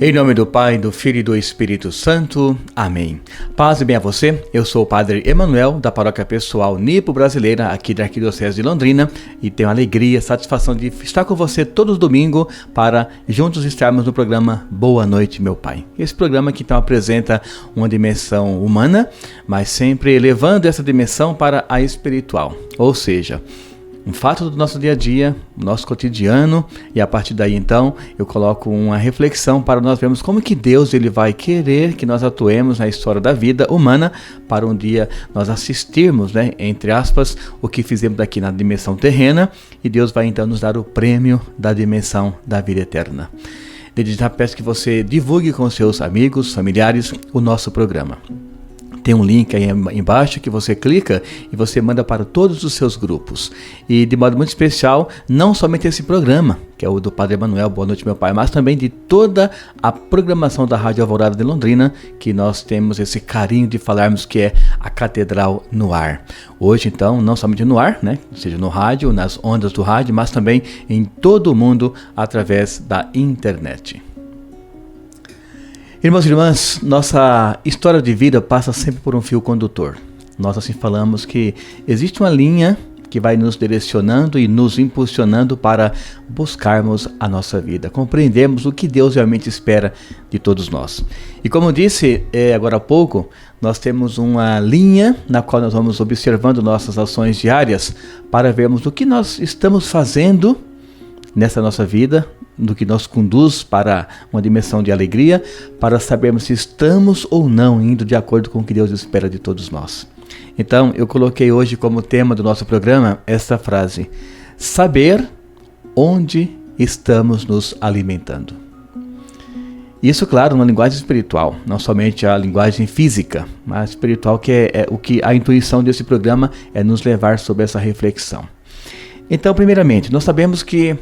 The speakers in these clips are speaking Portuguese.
Em nome do Pai, do Filho e do Espírito Santo. Amém. Paz e bem a você. Eu sou o Padre Emanuel, da Paróquia Pessoal Nipo Brasileira, aqui da Arquidiocese de Londrina, e tenho a alegria, satisfação de estar com você todos os domingos para juntos estarmos no programa Boa Noite, Meu Pai. Esse programa que então apresenta uma dimensão humana, mas sempre elevando essa dimensão para a espiritual, ou seja, um fato do nosso dia a dia, nosso cotidiano, e a partir daí então eu coloco uma reflexão para nós vermos como que Deus ele vai querer que nós atuemos na história da vida humana para um dia nós assistirmos, entre aspas, o que fizemos aqui na dimensão terrena, e Deus vai então nos dar o prêmio da dimensão da vida eterna. Desde já peço que você divulgue com seus amigos, familiares o nosso programa. Tem um link aí embaixo que você clica e você manda para todos os seus grupos. E de modo muito especial, não somente esse programa, que é o do Padre Emanuel, Boa Noite Meu Pai, mas também de toda a programação da Rádio Alvorada de Londrina, que nós temos esse carinho de falarmos que é a Catedral no Ar. Hoje então, não somente no ar, ou seja, no rádio, nas ondas do rádio, mas também em todo o mundo através da internet. Irmãos e irmãs, nossa história de vida passa sempre por um fio condutor. Nós assim falamos que existe uma linha que vai nos direcionando e nos impulsionando para buscarmos a nossa vida, compreendermos o que Deus realmente espera de todos nós. E como eu disse agora há pouco, nós temos uma linha na qual nós vamos observando nossas ações diárias para vermos o que nós estamos fazendo nessa nossa vida, do que nos conduz para uma dimensão de alegria, para sabermos se estamos ou não indo de acordo com o que Deus espera de todos nós. Então, eu coloquei hoje como tema do nosso programa essa frase: saber onde estamos nos alimentando. Isso, claro, na linguagem espiritual, não somente a linguagem física, mas espiritual, que é o que a intuição desse programa é nos levar sobre essa reflexão. Então, primeiramente, nós sabemos que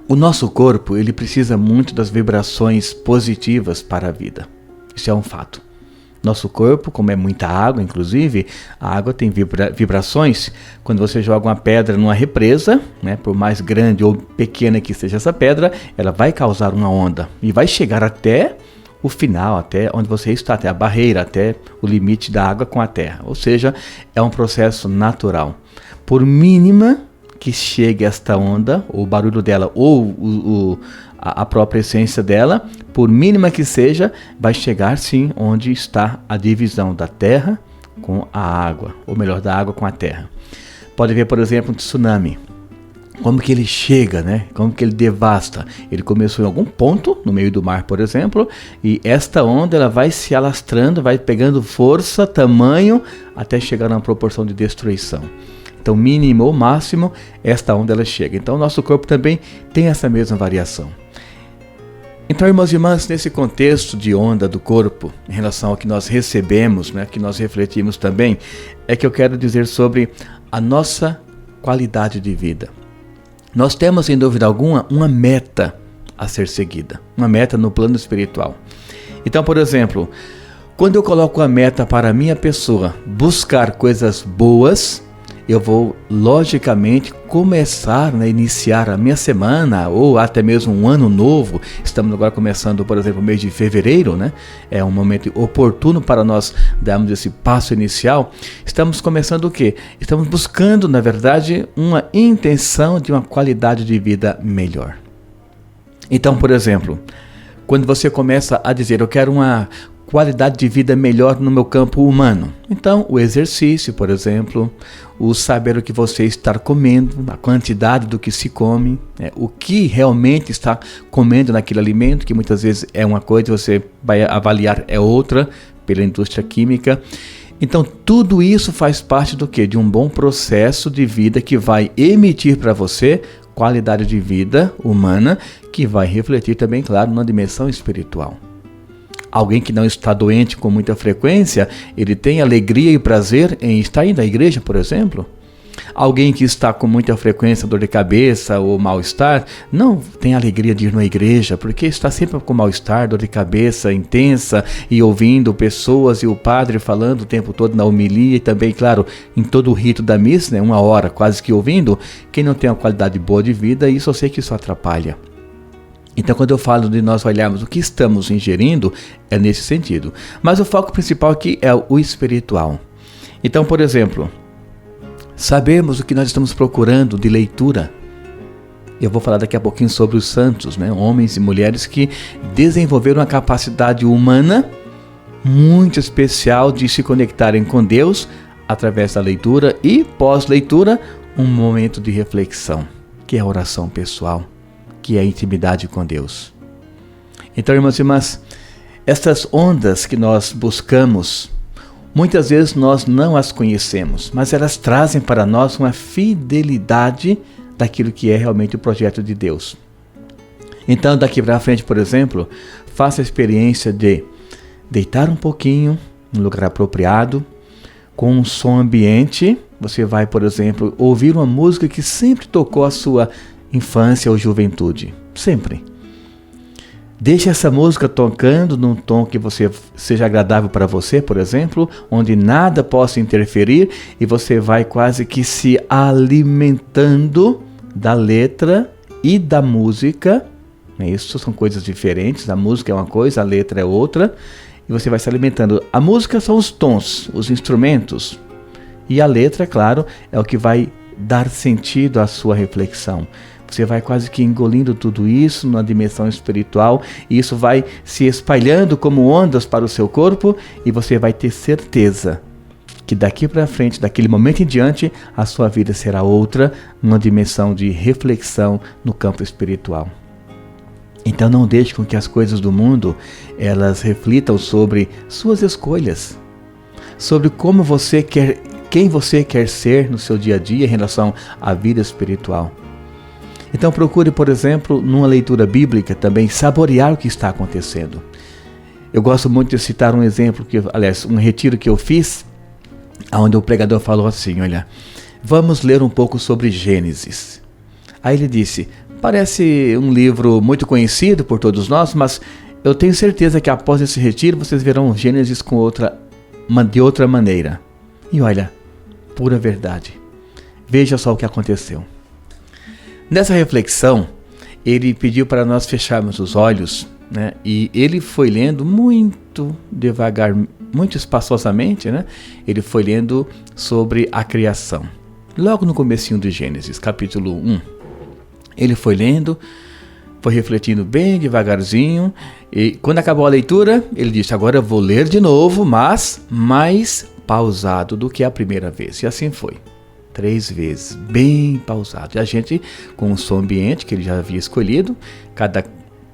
o nosso corpo, ele precisa muito das vibrações positivas para a vida. Isso é um fato. Nosso corpo, como é muita água, inclusive, a água tem vibrações. Quando você joga uma pedra numa represa, por mais grande ou pequena que seja essa pedra, ela vai causar uma onda e vai chegar até o final, até onde você está, até a barreira, até o limite da água com a terra. Ou seja, é um processo natural. Por mínima que chegue esta onda, ou o barulho dela, ou a própria essência dela, por mínima que seja, vai chegar sim onde está a divisão da terra com a água, ou melhor, da água com a terra. Pode ver, por exemplo, um tsunami. Como que ele chega, Como que ele devasta? Ele começou em algum ponto, no meio do mar, por exemplo, e esta onda ela vai se alastrando, vai pegando força, tamanho, até chegar a uma proporção de destruição. Então, mínimo ou máximo, esta onda ela chega. Então, o nosso corpo também tem essa mesma variação. Então, irmãos e irmãs, nesse contexto de onda do corpo, em relação ao que nós recebemos, que nós refletimos também, é que eu quero dizer sobre a nossa qualidade de vida. Nós temos, sem dúvida alguma, uma meta a ser seguida, uma meta no plano espiritual. Então, por exemplo, quando eu coloco a meta para a minha pessoa buscar coisas boas, eu vou, logicamente, começar a iniciar a minha semana ou até mesmo um ano novo. Estamos agora começando, por exemplo, o mês de fevereiro, É um momento oportuno para nós darmos esse passo inicial. Estamos começando o quê? Estamos buscando, na verdade, uma intenção de uma qualidade de vida melhor. Então, por exemplo, quando você começa a dizer, eu quero uma qualidade de vida melhor no meu campo humano. Então, o exercício, por exemplo, o saber o que você está comendo, a quantidade do que se come, o que realmente está comendo naquele alimento, que muitas vezes é uma coisa, você vai avaliar é outra pela indústria química. Então, tudo isso faz parte do quê? De um bom processo de vida que vai emitir para você qualidade de vida humana, que vai refletir também, claro, na dimensão espiritual. Alguém que não está doente com muita frequência, ele tem alegria e prazer em estar indo à igreja, por exemplo. Alguém que está com muita frequência, dor de cabeça ou mal-estar, não tem alegria de ir na igreja, porque está sempre com mal-estar, dor de cabeça intensa e ouvindo pessoas e o padre falando o tempo todo na homilia e também, claro, em todo o rito da missa, 1 hora quase que ouvindo. Quem não tem uma qualidade boa de vida, isso eu sei que isso atrapalha. Então, quando eu falo de nós olharmos o que estamos ingerindo, é nesse sentido. Mas o foco principal aqui é o espiritual. Então, por exemplo, sabermos o que nós estamos procurando de leitura. Eu vou falar daqui a pouquinho sobre os santos, né? Homens e mulheres que desenvolveram uma capacidade humana muito especial de se conectarem com Deus através da leitura e, pós-leitura, um momento de reflexão, que é a oração pessoal, que é a intimidade com Deus. Então, irmãos e irmãs, essas ondas que nós buscamos, muitas vezes nós não as conhecemos, mas elas trazem para nós uma fidelidade daquilo que é realmente o projeto de Deus. Então, daqui para frente, por exemplo, faça a experiência de deitar um pouquinho no lugar apropriado, com um som ambiente. Você vai, por exemplo, ouvir uma música que sempre tocou a sua infância ou juventude. Sempre. Deixe essa música tocando num tom que seja agradável para você, por exemplo, onde nada possa interferir, e você vai quase que se alimentando da letra e da música. Isso são coisas diferentes. A música é uma coisa, a letra é outra. E você vai se alimentando. A música são os tons, os instrumentos. E a letra, claro, é o que vai dar sentido à sua reflexão. Você vai quase que engolindo tudo isso na dimensão espiritual, e isso vai se espalhando como ondas para o seu corpo, e você vai ter certeza que daqui para frente, daquele momento em diante, a sua vida será outra, numa dimensão de reflexão no campo espiritual. Então não deixe com que as coisas do mundo, elas reflitam sobre suas escolhas, sobre como você quer, quem você quer ser no seu dia a dia em relação à vida espiritual. Então procure, por exemplo, numa leitura bíblica também, saborear o que está acontecendo. Eu gosto muito de citar um exemplo, um retiro que eu fiz, onde o pregador falou assim, olha, vamos ler um pouco sobre Gênesis. Aí ele disse, parece um livro muito conhecido por todos nós, mas eu tenho certeza que após esse retiro vocês verão Gênesis de outra maneira. E olha, pura verdade. Veja só o que aconteceu. Nessa reflexão, ele pediu para nós fecharmos os olhos, né? E ele foi lendo muito devagar, muito espaçosamente, né? Ele foi lendo sobre a criação. Logo no comecinho de Gênesis, capítulo 1. Ele foi lendo, foi refletindo bem devagarzinho, e quando acabou a leitura, ele disse, agora eu vou ler de novo, mas mais pausado do que a primeira vez. E assim foi. 3 vezes, bem pausado. E a gente, com o som ambiente que ele já havia escolhido, cada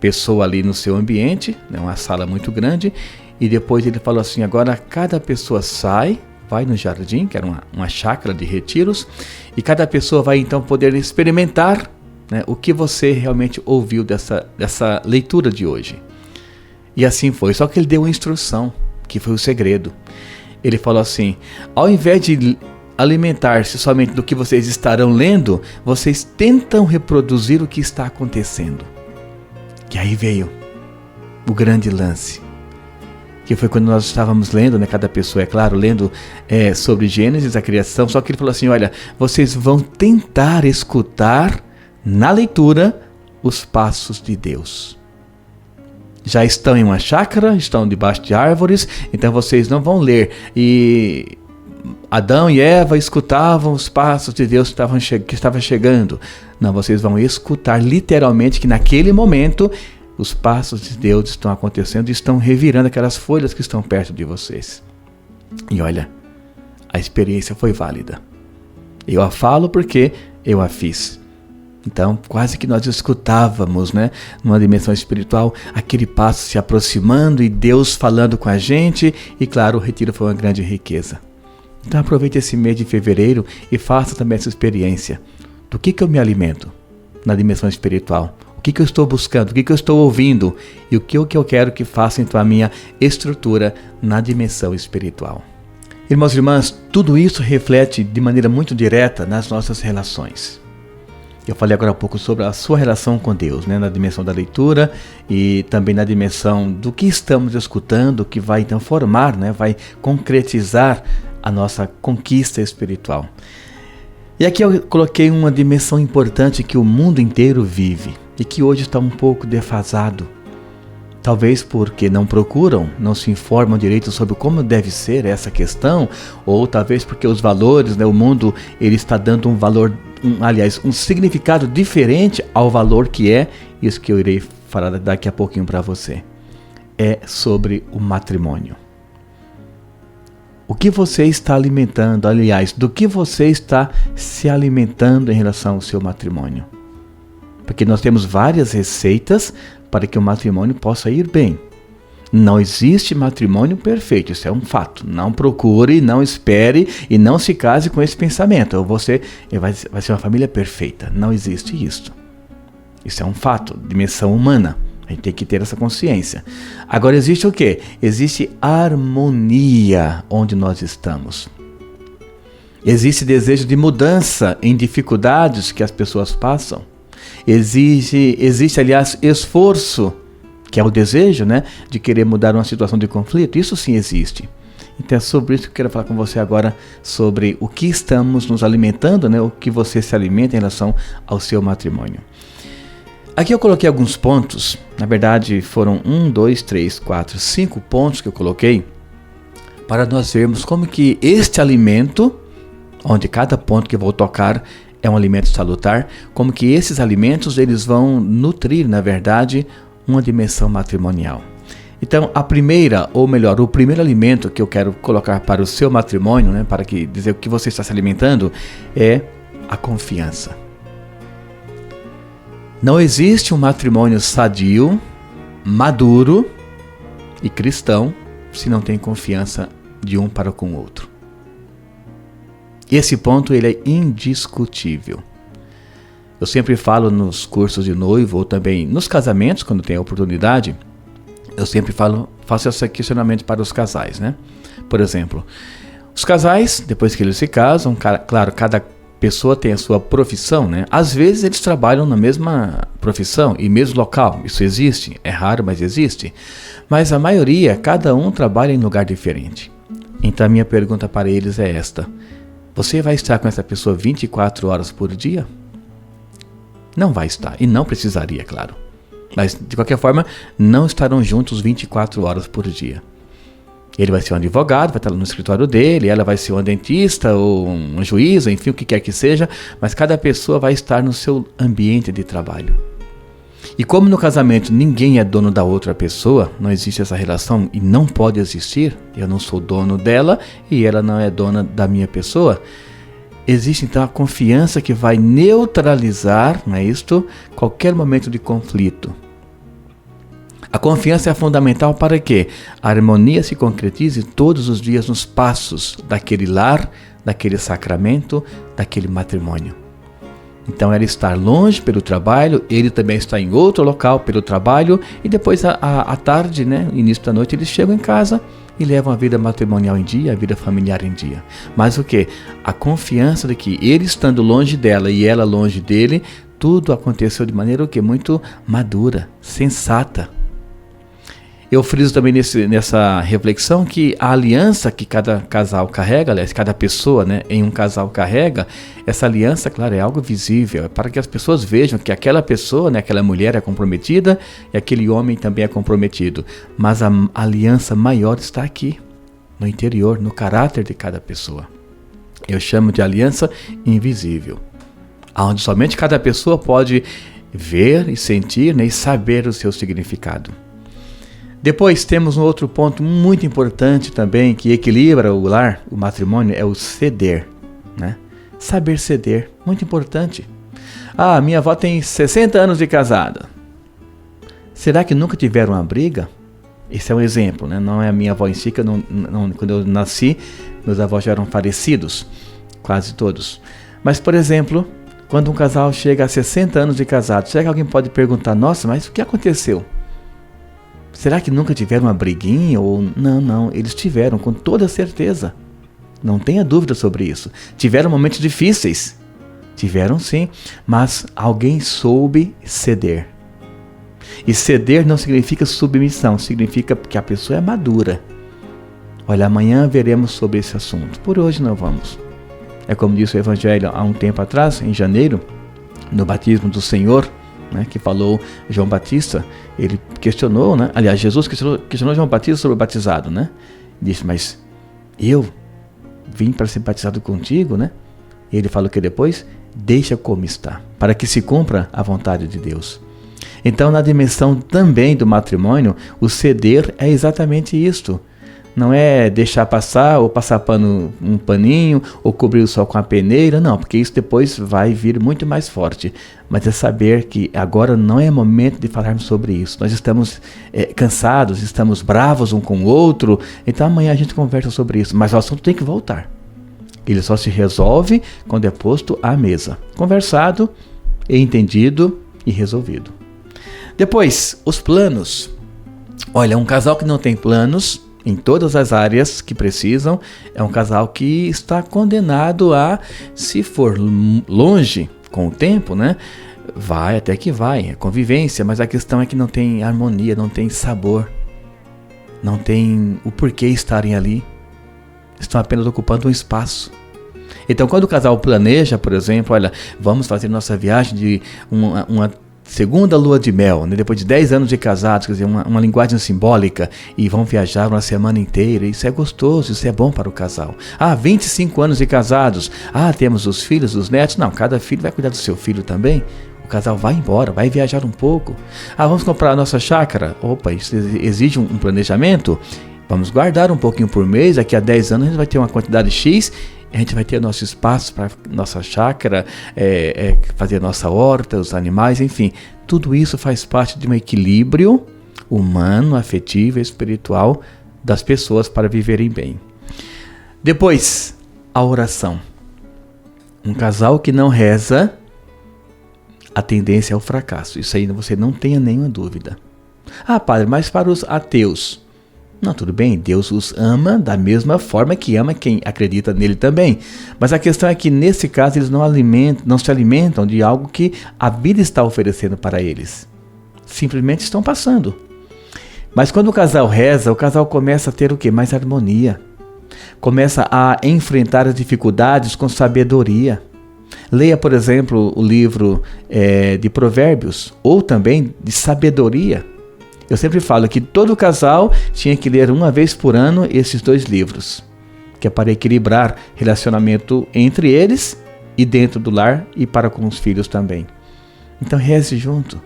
pessoa ali no seu ambiente, né, uma sala muito grande, e depois ele falou assim, agora cada pessoa vai no jardim, que era uma chácara de retiros, e cada pessoa vai então poder experimentar, né, o que você realmente ouviu dessa leitura de hoje. E assim foi, só que ele deu uma instrução, que foi o segredo. Ele falou assim, ao invés de alimentar-se somente do que vocês estarão lendo, vocês tentam reproduzir o que está acontecendo. E aí veio o grande lance, que foi quando nós estávamos lendo, né, cada pessoa, é claro, lendo sobre Gênesis, a criação, só que ele falou assim, olha, vocês vão tentar escutar na leitura os passos de Deus. Já estão em uma chácara, estão debaixo de árvores, então vocês não vão ler. E Adão e Eva escutavam os passos de Deus que estava chegando. Não, vocês vão escutar literalmente que naquele momento os passos de Deus estão acontecendo e estão revirando aquelas folhas que estão perto de vocês. E olha, a experiência foi válida. Eu a falo porque eu a fiz. Então, quase que nós escutávamos, né, numa dimensão espiritual, aquele passo se aproximando e Deus falando com a gente. E claro, o retiro foi uma grande riqueza. Então aproveite esse mês de fevereiro e faça também essa experiência. Do que eu me alimento na dimensão espiritual? O que eu estou buscando? O que eu estou ouvindo? E o que eu quero que faça então a minha estrutura na dimensão espiritual? Irmãos e irmãs, tudo isso reflete de maneira muito direta nas nossas relações. Eu falei agora há pouco sobre a sua relação com Deus, né? Na dimensão da leitura e também na dimensão do que estamos escutando, que vai então formar, né? Vai concretizar a nossa conquista espiritual. E aqui eu coloquei uma dimensão importante que o mundo inteiro vive. e que hoje está um pouco defasado. Talvez porque não procuram, não se informam direito sobre como deve ser essa questão, ou talvez porque os valores, o mundo, ele está dando um valor, um significado diferente ao valor que é isso que eu irei falar daqui a pouquinho para você. É sobre o matrimônio. O que você está alimentando, aliás, do que você está se alimentando em relação ao seu matrimônio? Porque nós temos várias receitas para que o matrimônio possa ir bem. Não existe matrimônio perfeito, isso é um fato. Não procure, não espere e não se case com esse pensamento. Ou você vai ser uma família perfeita. Não existe isso. Isso é um fato, dimensão humana. A gente tem que ter essa consciência. Agora existe o quê? Existe harmonia onde nós estamos. Existe desejo de mudança em dificuldades que as pessoas passam. Existe, aliás, esforço, que é o desejo, de querer mudar uma situação de conflito. Isso sim existe. Então é sobre isso que eu quero falar com você agora, sobre o que estamos nos alimentando, o que você se alimenta em relação ao seu matrimônio. Aqui eu coloquei alguns pontos, na verdade foram 1, 2, 3, 4, 5 pontos que eu coloquei, para nós vermos como que este alimento, onde cada ponto que eu vou tocar é um alimento salutar, como que esses alimentos eles vão nutrir, na verdade, uma dimensão matrimonial. Então, a primeira, ou melhor, o primeiro alimento que eu quero colocar para o seu matrimônio, para dizer o que você está se alimentando, é a confiança. Não existe um matrimônio sadio, maduro e cristão se não tem confiança de um para com o outro. Esse ponto ele é indiscutível. Eu sempre falo nos cursos de noivo ou também nos casamentos, quando tem a oportunidade, eu sempre faço esse questionamento para os casais, Por exemplo, os casais, depois que eles se casam, claro, cada pessoa tem a sua profissão, Às vezes eles trabalham na mesma profissão e mesmo local, isso existe, é raro, mas existe. Mas a maioria, cada um trabalha em lugar diferente. Então a minha pergunta para eles é esta: você vai estar com essa pessoa 24 horas por dia? Não vai estar, e não precisaria, claro. Mas, de qualquer forma, não estarão juntos 24 horas por dia. Ele vai ser um advogado, vai estar no escritório dele, ela vai ser uma dentista ou uma juíza, enfim, o que quer que seja, mas cada pessoa vai estar no seu ambiente de trabalho. E como no casamento ninguém é dono da outra pessoa, não existe essa relação e não pode existir, eu não sou dono dela e ela não é dona da minha pessoa, existe então a confiança que vai neutralizar, qualquer momento de conflito. A confiança é fundamental para que a harmonia se concretize todos os dias nos passos daquele lar, daquele sacramento, daquele matrimônio. Então ela está longe pelo trabalho, ele também está em outro local pelo trabalho e depois à tarde, início da noite, eles chegam em casa e levam a vida matrimonial em dia, a vida familiar em dia. Mas o que? A confiança de que ele estando longe dela e ela longe dele, tudo aconteceu de maneira muito madura, sensata. Eu friso também nessa reflexão que a aliança que cada casal carrega, aliás, cada pessoa em um casal carrega, essa aliança, claro, é algo visível, é para que as pessoas vejam que aquela pessoa, aquela mulher é comprometida e aquele homem também é comprometido. Mas a aliança maior está aqui, no interior, no caráter de cada pessoa. Eu chamo de aliança invisível, onde somente cada pessoa pode ver e sentir e saber o seu significado. Depois temos um outro ponto muito importante também que equilibra o lar, o matrimônio, é o ceder, Saber ceder, muito importante. Minha avó tem 60 anos de casada. Será que nunca tiveram uma briga? Esse é um exemplo, Não é a minha avó em si, que quando eu nasci, meus avós já eram falecidos, quase todos. Mas, por exemplo, quando um casal chega a 60 anos de casado, será que alguém pode perguntar, nossa, mas o que aconteceu? Será que nunca tiveram uma briguinha? Ou não, eles tiveram, com toda certeza. Não tenha dúvida sobre isso. Tiveram momentos difíceis. Tiveram sim, mas alguém soube ceder. E ceder não significa submissão, significa que a pessoa é madura. Olha, amanhã veremos sobre esse assunto. Por hoje não vamos. É como disse o Evangelho há um tempo atrás, em janeiro, no batismo do Senhor, né, que falou João Batista. Ele questionou, né? Aliás, Jesus questionou João Batista sobre o batizado, né? Disse, mas eu vim para ser batizado contigo, né? E ele falou que depois, deixa como está, para que se cumpra a vontade de Deus. Então, na dimensão também do matrimônio, o ceder é exatamente isto. Não é deixar passar, ou passar um paninho, ou cobrir o sol com a peneira, não, porque isso depois vai vir muito mais forte. Mas é saber que agora não é momento de falarmos sobre isso. Nós estamos cansados, estamos bravos um com o outro, então amanhã a gente conversa sobre isso. Mas o assunto tem que voltar. Ele só se resolve quando é posto à mesa. Conversado, entendido e resolvido. Depois, os planos. Olha, um casal que não tem planos em todas as áreas que precisam, é um casal que está condenado a, se for longe com o tempo, né? Vai até que vai, é convivência, mas a questão é que não tem harmonia, não tem sabor, não tem o porquê estarem ali, estão apenas ocupando um espaço. Então, quando o casal planeja, por exemplo, olha, vamos fazer nossa viagem de uma segunda lua de mel, né? Depois de 10 anos de casados, quer dizer, uma linguagem simbólica, e vão viajar uma semana inteira, isso é gostoso, isso é bom para o casal. 25 anos de casados, temos os filhos, os netos, não, cada filho vai cuidar do seu filho também, o casal vai embora, vai viajar um pouco. Vamos comprar a nossa chácara, opa, isso exige um planejamento, vamos guardar um pouquinho por mês, daqui a 10 anos a gente vai ter uma quantidade X, a gente vai ter nosso espaço para nossa chácara, fazer nossa horta, os animais, enfim. Tudo isso faz parte de um equilíbrio humano, afetivo e espiritual das pessoas para viverem bem. Depois, a oração. Um casal que não reza, a tendência é ao fracasso. Isso aí você não tenha nenhuma dúvida. Padre, mas para os ateus? Não, tudo bem, Deus os ama da mesma forma que ama quem acredita nele também. Mas a questão é que, nesse caso, eles não se alimentam de algo que a vida está oferecendo para eles. Simplesmente estão passando. Mas quando o casal reza, o casal começa a ter o quê? Mais harmonia. Começa a enfrentar as dificuldades com sabedoria. Leia, por exemplo, o livro de Provérbios, ou também de sabedoria. Eu sempre falo que todo casal tinha que ler uma vez por ano esses 2 livros, que é para equilibrar relacionamento entre eles e dentro do lar e para com os filhos também. Então reze junto.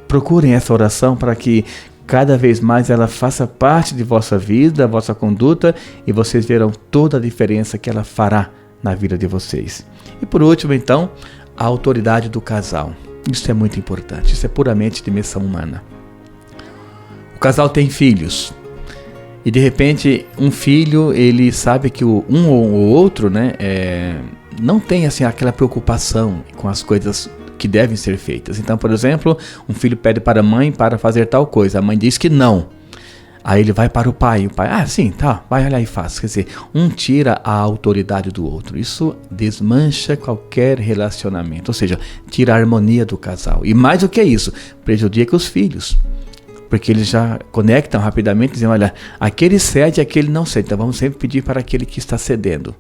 Procurem essa oração para que cada vez mais ela faça parte de vossa vida, vossa conduta, e vocês verão toda a diferença que ela fará na vida de vocês. E por último, então, a autoridade do casal. Isso é muito importante, isso é puramente dimensão humana. O casal tem filhos e de repente um filho, ele sabe que um ou o outro, né, não tem assim aquela preocupação com as coisas que devem ser feitas. Então, por exemplo, um filho pede para a mãe para fazer tal coisa, a mãe diz que não. Aí ele vai para o pai, sim, tá, vai lá e faz. Quer dizer, um tira a autoridade do outro. Isso desmancha qualquer relacionamento, ou seja, tira a harmonia do casal. E mais do que isso, prejudica os filhos, porque eles já conectam rapidamente, dizendo, olha, aquele cede, aquele não cede, então vamos sempre pedir para aquele que está cedendo.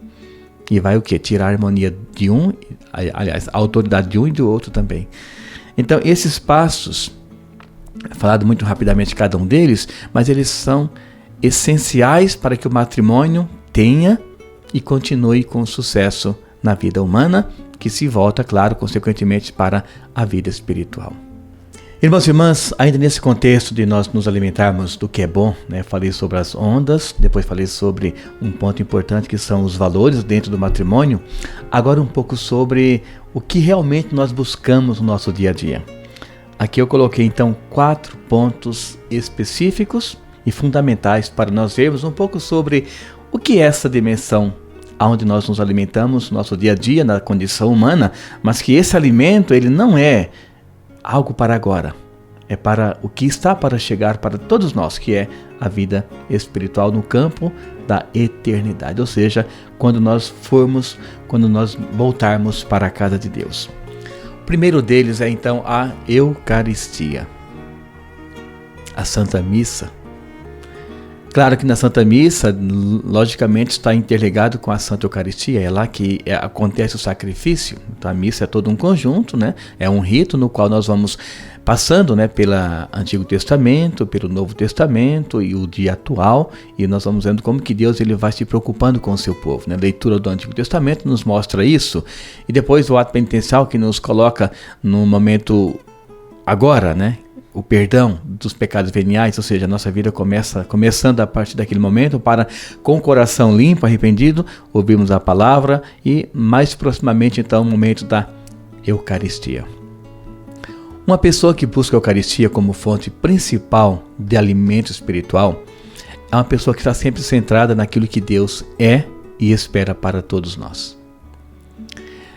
E vai o quê? Tirar a harmonia de um, aliás, a autoridade de um e do outro também. Então, esses passos, falado muito rapidamente cada um deles, mas eles são essenciais para que o matrimônio tenha e continue com sucesso na vida humana, que se volta, claro, consequentemente para a vida espiritual. Irmãos e irmãs, ainda nesse contexto de nós nos alimentarmos do que é bom, né? Falei sobre as ondas, depois falei sobre um ponto importante que são os valores dentro do matrimônio, agora um pouco sobre o que realmente nós buscamos no nosso dia a dia. Aqui eu coloquei então 4 pontos específicos e fundamentais para nós vermos um pouco sobre o que é essa dimensão onde nós nos alimentamos no nosso dia a dia, na condição humana, mas que esse alimento ele não é algo para agora, é para o que está para chegar para todos nós, que é a vida espiritual no campo da eternidade, ou seja, quando nós voltarmos para a casa de Deus. O primeiro deles é então a Eucaristia, a Santa Missa. Claro que na Santa Missa, logicamente, está interligado com a Santa Eucaristia, é lá que acontece o sacrifício. Então a missa é todo um conjunto, né? É um rito no qual nós vamos passando, né, pelo Antigo Testamento, pelo Novo Testamento e o dia atual, e nós vamos vendo como que Deus ele vai se preocupando com o seu povo, né? A leitura do Antigo Testamento nos mostra isso, e depois o ato penitencial que nos coloca no momento agora, né? O perdão dos pecados veniais, ou seja, a nossa vida começando a partir daquele momento para, com o coração limpo, arrependido, ouvirmos a palavra e mais proximamente então o momento da Eucaristia. Uma pessoa que busca a Eucaristia como fonte principal de alimento espiritual é uma pessoa que está sempre centrada naquilo que Deus é e espera para todos nós.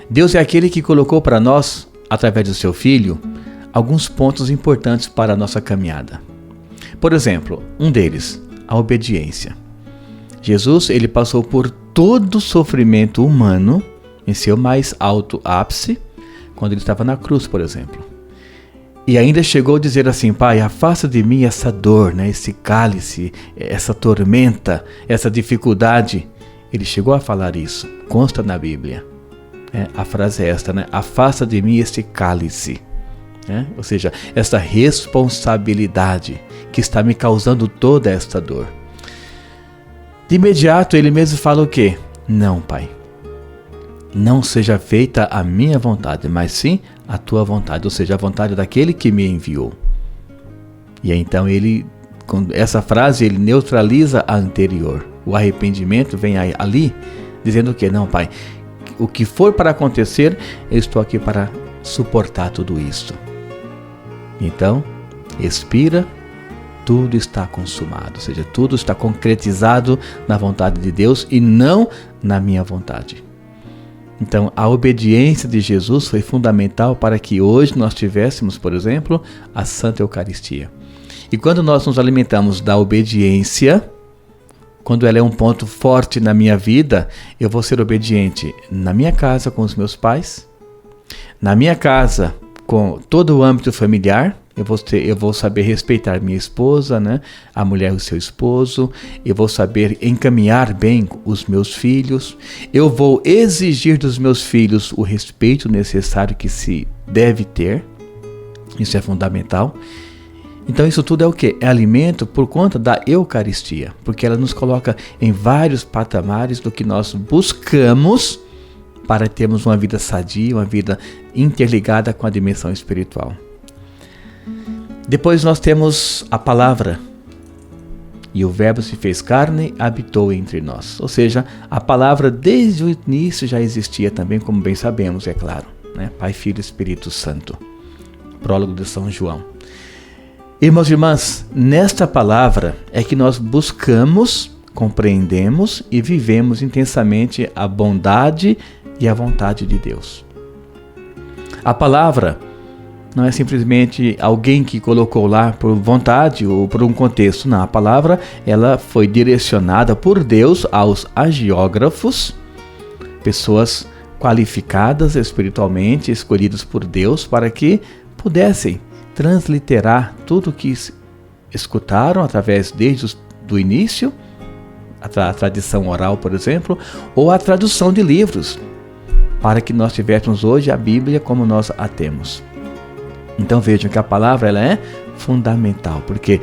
Deus é aquele que colocou para nós, através do seu Filho, alguns pontos importantes para a nossa caminhada. Por exemplo, um deles, a obediência. Jesus, ele passou por todo o sofrimento humano em seu mais alto ápice, quando ele estava na cruz, por exemplo. E ainda chegou a dizer assim: Pai, afasta de mim essa dor, né, esse cálice, essa tormenta, essa dificuldade. Ele chegou a falar isso, consta na Bíblia. A frase é esta, né? Afasta de mim esse cálice. Ou seja, essa responsabilidade que está me causando toda esta dor. De imediato ele mesmo fala o quê? Não, Pai, não seja feita a minha vontade, mas sim a tua vontade, ou seja, a vontade daquele que me enviou. E aí, então ele, com essa frase, ele neutraliza a anterior. O arrependimento vem ali dizendo o quê? Não, Pai, o que for para acontecer, eu estou aqui para suportar tudo isso. Então, expira, tudo está consumado, ou seja, tudo está concretizado na vontade de Deus e não na minha vontade. Então, a obediência de Jesus foi fundamental para que hoje nós tivéssemos, por exemplo, a Santa Eucaristia. E quando nós nos alimentamos da obediência, quando ela é um ponto forte na minha vida, eu vou ser obediente na minha casa com os meus pais, na minha casa com todo o âmbito familiar. Eu vou saber respeitar minha esposa, né? A mulher o seu esposo. Eu vou saber encaminhar bem os meus filhos. Eu vou exigir dos meus filhos o respeito necessário que se deve ter. Isso é fundamental. Então isso tudo é o quê? É alimento por conta da Eucaristia, porque ela nos coloca em vários patamares do que nós buscamos para termos uma vida sadia, uma vida interligada com a dimensão espiritual. Depois nós temos a palavra. E o verbo se fez carne e habitou entre nós. Ou seja, a palavra desde o início já existia também, como bem sabemos, é claro, né? Pai, Filho e Espírito Santo. Prólogo de São João. Irmãos e irmãs, nesta palavra é que nós buscamos, compreendemos e vivemos intensamente a bondade e a vontade de Deus. A palavra não é simplesmente alguém que colocou lá por vontade ou por um contexto. Não, a palavra ela foi direcionada por Deus aos agiógrafos, pessoas qualificadas espiritualmente, escolhidas por Deus para que pudessem transliterar tudo o que escutaram através desde do início, a tradição oral, por exemplo, ou a tradução de livros, para que nós tivéssemos hoje a Bíblia como nós a temos. Então vejam que a palavra ela é fundamental, porque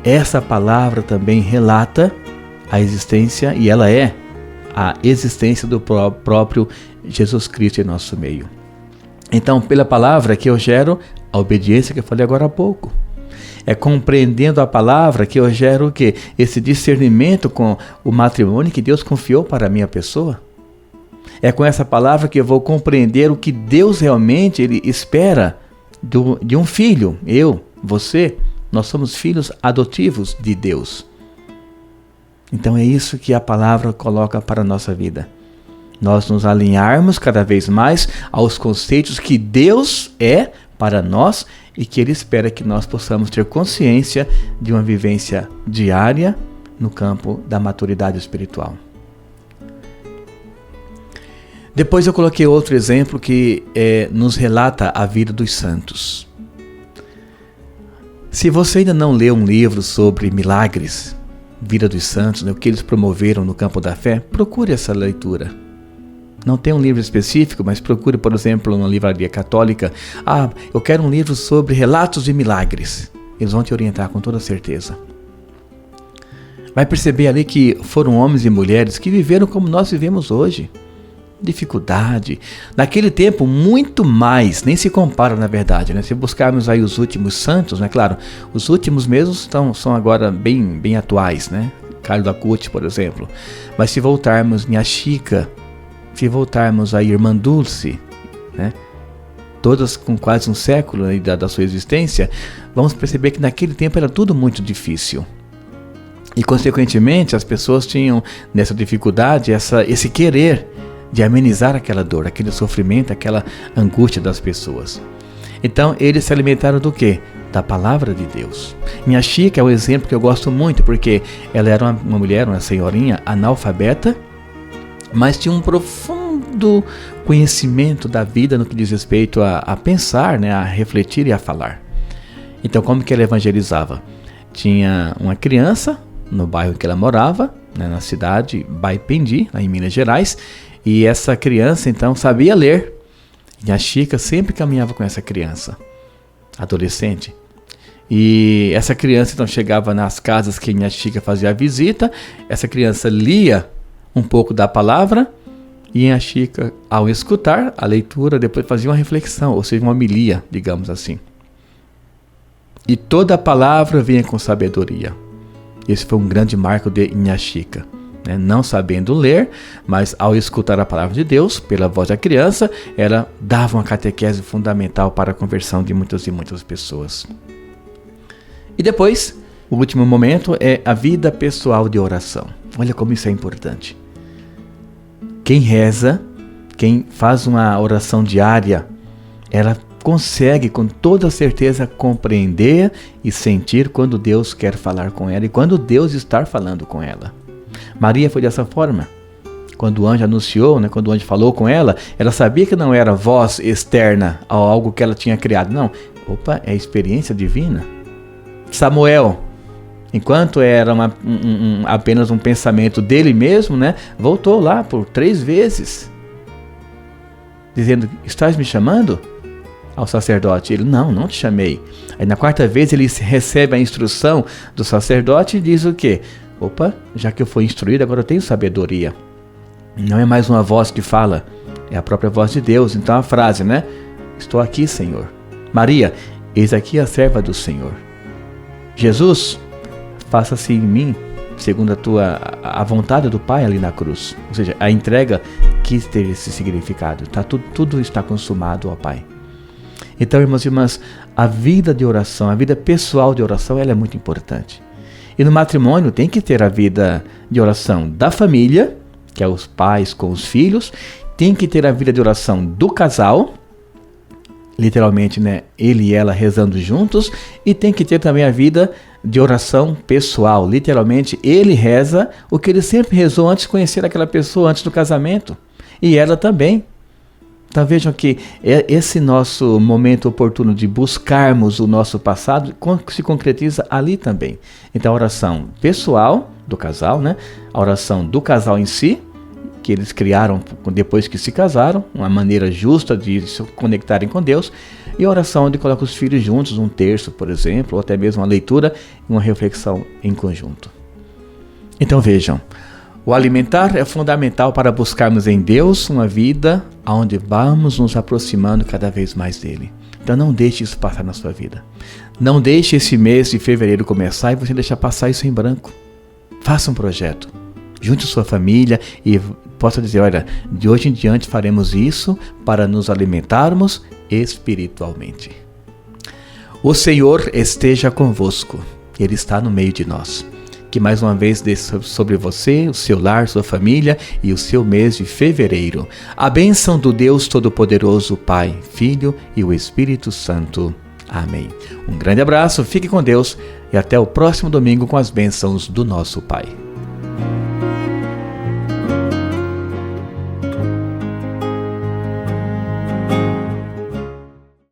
essa palavra também relata a existência, e ela é a existência do próprio Jesus Cristo em nosso meio. Então, pela palavra que eu gero a obediência que eu falei agora há pouco. É compreendendo a palavra que eu gero o quê? Esse discernimento com o matrimônio que Deus confiou para a minha pessoa. É com essa palavra que eu vou compreender o que Deus realmente ele espera de um filho. Eu, você, nós somos filhos adotivos de Deus. Então é isso que a palavra coloca para a nossa vida. Nós nos alinharmos cada vez mais aos conceitos que Deus é para nós e que Ele espera que nós possamos ter consciência de uma vivência diária no campo da maturidade espiritual. Depois eu coloquei outro exemplo que nos relata a vida dos santos. Se você ainda não leu um livro sobre milagres, vida dos santos, né, o que eles promoveram no campo da fé, procure essa leitura. Não tem um livro específico, mas procure, por exemplo, numa livraria católica. Eu quero um livro sobre relatos de milagres. Eles vão te orientar com toda certeza. Vai perceber ali que foram homens e mulheres que viveram como nós vivemos hoje. Dificuldade. Naquele tempo, muito mais, nem se compara na verdade, né? Se buscarmos aí os últimos santos, né? Claro, os últimos mesmos são agora bem atuais, né? Carlos Acutis, por exemplo. Mas se voltarmos em Chica, se voltarmos a Irmã Dulce, né? Todas com quase um século, né, da sua existência, vamos perceber que naquele tempo era tudo muito difícil. E consequentemente as pessoas tinham nessa dificuldade esse querer de amenizar aquela dor, aquele sofrimento, aquela angústia das pessoas. Então eles se alimentaram do quê? Da palavra de Deus. Minha Chica é um exemplo que eu gosto muito, porque ela era uma mulher, uma senhorinha analfabeta, mas tinha um profundo conhecimento da vida no que diz respeito a pensar, né, a refletir e a falar. Então como que ela evangelizava? Tinha uma criança no bairro que ela morava, né, na cidade Baipendi, lá em Minas Gerais, e essa criança então sabia ler. E a Chica sempre caminhava com essa criança, adolescente. E essa criança então chegava nas casas que a Chica fazia a visita, essa criança lia um pouco da palavra, e a Chica, ao escutar a leitura, depois fazia uma reflexão, ou seja, uma homilia, digamos assim. E toda a palavra vinha com sabedoria. Esse foi um grande marco de Inha Chica. Não sabendo ler, mas ao escutar a palavra de Deus, pela voz da criança, ela dava uma catequese fundamental para a conversão de muitas e muitas pessoas. E depois, o último momento é a vida pessoal de oração. Olha como isso é importante. Quem reza, quem faz uma oração diária, ela consegue com toda certeza compreender e sentir quando Deus quer falar com ela e quando Deus está falando com ela. Maria foi dessa forma. Quando o anjo anunciou, né, quando o anjo falou com ela, ela sabia que não era voz externa a algo que ela tinha criado. Não, é experiência divina. Samuel, enquanto era apenas um pensamento dele mesmo, né, voltou lá por 3 vezes, dizendo: estás me chamando? Ao sacerdote. Ele: não te chamei. Aí na 4ª vez ele recebe a instrução do sacerdote e diz o quê? Já que eu fui instruído, agora eu tenho sabedoria. Não é mais uma voz que fala, é a própria voz de Deus. Então a frase, né? Estou aqui, Senhor. Maria, eis aqui a serva do Senhor. Jesus, faça-se em mim segundo a vontade do Pai ali na cruz. Ou seja, a entrega quis ter esse significado. Tudo está consumado, ó Pai. Então, irmãos e irmãs, a vida de oração, a vida pessoal de oração, ela é muito importante. E no matrimônio tem que ter a vida de oração da família, que é os pais com os filhos, tem que ter a vida de oração do casal, literalmente, né, ele e ela rezando juntos, e tem que ter também a vida de oração pessoal, literalmente ele reza o que ele sempre rezou antes de conhecer aquela pessoa, antes do casamento, e ela também. Então vejam que esse nosso momento oportuno de buscarmos o nosso passado se concretiza ali também. Então a oração pessoal do casal, né? A oração do casal em si, que eles criaram depois que se casaram, uma maneira justa de se conectarem com Deus, e a oração onde coloca os filhos juntos, um terço, por exemplo, ou até mesmo uma leitura e uma reflexão em conjunto. Então vejam, o alimentar é fundamental para buscarmos em Deus uma vida onde vamos nos aproximando cada vez mais dele. Então não deixe isso passar na sua vida. Não deixe esse mês de fevereiro começar e você deixar passar isso em branco. Faça um projeto. Junte sua família e possa dizer: olha, de hoje em diante faremos isso para nos alimentarmos espiritualmente. O Senhor esteja convosco. Ele está no meio de nós. Que mais uma vez desça sobre você, o seu lar, sua família e o seu mês de fevereiro. A bênção do Deus Todo-Poderoso, Pai, Filho e o Espírito Santo. Amém. Um grande abraço, fique com Deus e até o próximo domingo com as bênçãos do nosso Pai.